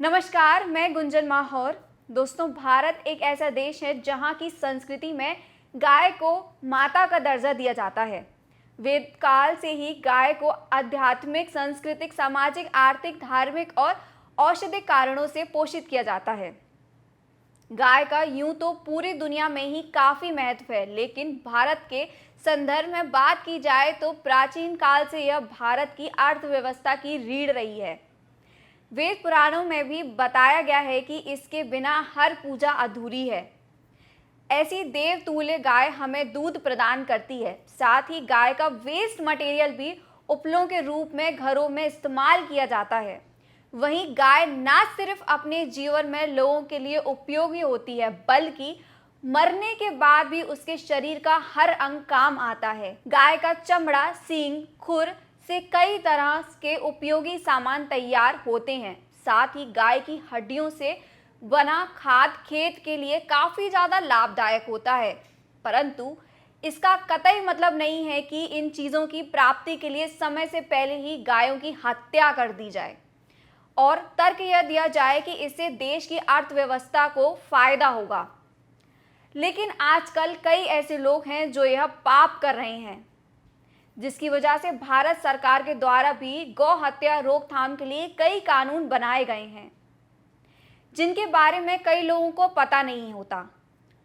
नमस्कार, मैं गुंजन माहौर। दोस्तों, भारत एक ऐसा देश है जहाँ की संस्कृति में गाय को माता का दर्जा दिया जाता है। वेद काल से ही गाय को आध्यात्मिक, सांस्कृतिक, सामाजिक, आर्थिक, धार्मिक और औषधिक कारणों से पोषित किया जाता है। गाय का यूं तो पूरी दुनिया में ही काफ़ी महत्व है, लेकिन भारत के संदर्भ में बात की जाए तो प्राचीन काल से यह भारत की अर्थव्यवस्था की रीढ़ रही है। वेद पुराणों में भी बताया गया है कि इसके बिना हर पूजा अधूरी है। ऐसी देवतुल्य गाय हमें दूध प्रदान करती है। साथ ही गाय का वेस्ट मटेरियल भी उपलों के रूप में घरों में इस्तेमाल किया जाता है। वहीं गाय न सिर्फ अपने जीवन में लोगों के लिए उपयोगी होती है, बल्कि मरने के बाद भी उसके शरीर का हर अंग काम आता है। गाय का चमड़ा, सींग, खुर से कई तरह के उपयोगी सामान तैयार होते हैं। साथ ही गाय की हड्डियों से बना खाद खेत के लिए काफ़ी ज़्यादा लाभदायक होता है, परंतु इसका कतई मतलब नहीं है कि इन चीज़ों की प्राप्ति के लिए समय से पहले ही गायों की हत्या कर दी जाए और तर्क यह दिया जाए कि इससे देश की अर्थव्यवस्था को फायदा होगा। लेकिन आजकल कई ऐसे लोग हैं जो यह पाप कर रहे हैं, जिसकी वजह से भारत सरकार के द्वारा भी गौ हत्या रोकथाम के लिए कई कानून बनाए गए हैं, जिनके बारे में कई लोगों को पता नहीं होता।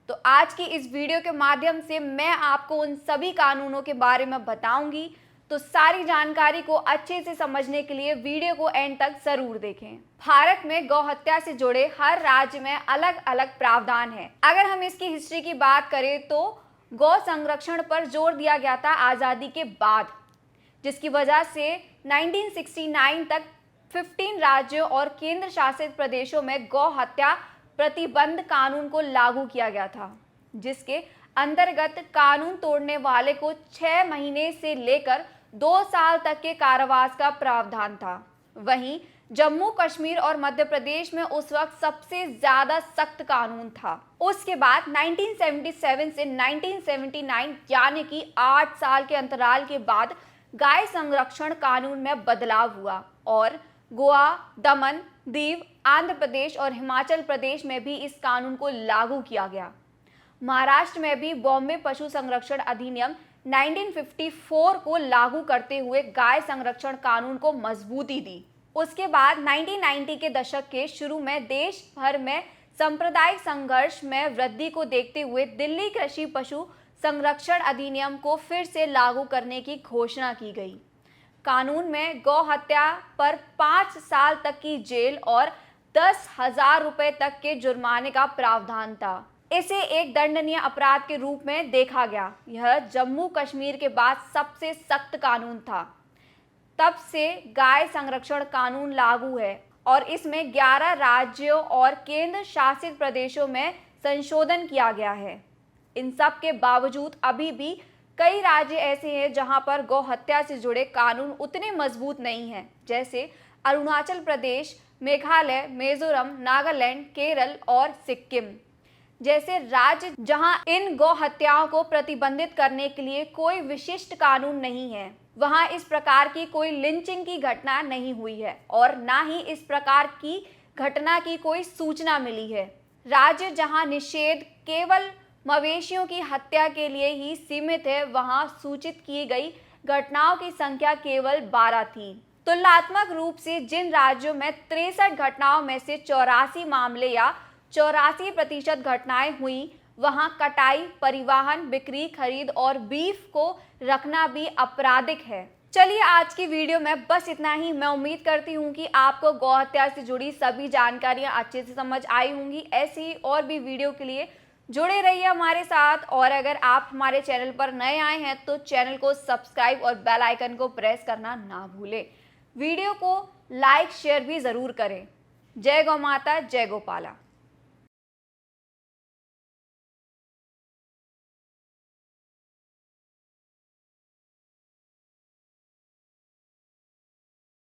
तो आज की इस वीडियो के माध्यम से मैं आपको उन सभी कानूनों के बारे में बताऊंगी। तो सारी जानकारी को अच्छे से समझने के लिए वीडियो को एंड तक जरूर देखें। भारत में गौ हत्या से जुड़े हर राज्य में अलग अलग प्रावधान है। अगर हम इसकी हिस्ट्री की बात करें तो गौ संरक्षण पर जोर दिया गया था आज़ादी के बाद, जिसकी वजह से 1969 तक 15 राज्यों और केंद्र शासित प्रदेशों में गौ हत्या प्रतिबंध कानून को लागू किया गया था, जिसके अंतर्गत कानून तोड़ने वाले को 6 महीने से लेकर 2 साल तक के कारावास का प्रावधान था। वहीं जम्मू कश्मीर और मध्य प्रदेश में उस वक्त सबसे ज्यादा सख्त कानून था। उसके बाद 1977 से 1979 यानी कि 8 साल के अंतराल के बाद गाय संरक्षण कानून में बदलाव हुआ और गोवा, दमन, दीव, आंध्र प्रदेश और हिमाचल प्रदेश में भी इस कानून को लागू किया गया। महाराष्ट्र में भी बॉम्बे पशु संरक्षण अधिनियम 1954 को लागू करते हुए गाय संरक्षण कानून को मजबूती दी। उसके बाद 1990 के दशक के शुरू में देश भर में सांप्रदायिक संघर्ष में वृद्धि को देखते हुए दिल्ली कृषि पशु संरक्षण अधिनियम को फिर से लागू करने की घोषणा की गई। कानून में गौ हत्या पर 5 साल तक की जेल और 10,000 रुपए तक के जुर्माने का प्रावधान था। इसे एक दंडनीय अपराध के रूप में देखा गया। यह जम्मू कश्मीर के बाद सबसे सख्त कानून था। तब से गाय संरक्षण कानून लागू है और इसमें 11 राज्यों और केंद्र शासित प्रदेशों में संशोधन किया गया है। इन सब के बावजूद अभी भी कई राज्य ऐसे हैं जहां पर गौ हत्या से जुड़े कानून उतने मजबूत नहीं हैं, जैसे अरुणाचल प्रदेश, मेघालय, मिजोरम, नागालैंड, केरल और सिक्किम जैसे राज्य जहां इन गौ हत्याओं को प्रतिबंधित करने के लिए कोई विशिष्ट कानून नहीं है। वहां इस प्रकार की कोई लिंचिंग की घटना नहीं हुई है और ना ही इस प्रकार की घटना की कोई सूचना मिली है। राज्य जहां निषेध केवल मवेशियों की हत्या के लिए ही सीमित है, वहां सूचित की गई घटनाओं की संख्या केवल 12 थी। तुलनात्मक रूप से जिन राज्यों में 63 घटनाओं में से 84 मामले या 84% घटनाएं हुई, वहां कटाई, परिवहन, बिक्री, खरीद और बीफ को रखना भी आपराधिक है। चलिए, आज की वीडियो में बस इतना ही। मैं उम्मीद करती हूँ कि आपको गौ हत्या से जुड़ी सभी जानकारियाँ अच्छे से समझ आई होंगी। ऐसी ही और भी वीडियो के लिए जुड़े रहिए हमारे साथ और अगर आप हमारे चैनल पर नए आए हैं तो चैनल को सब्सक्राइब और बेल आइकन को प्रेस करना ना भूलें। वीडियो को लाइक शेयर भी ज़रूर करें। जय गौ माता, जय गोपाला।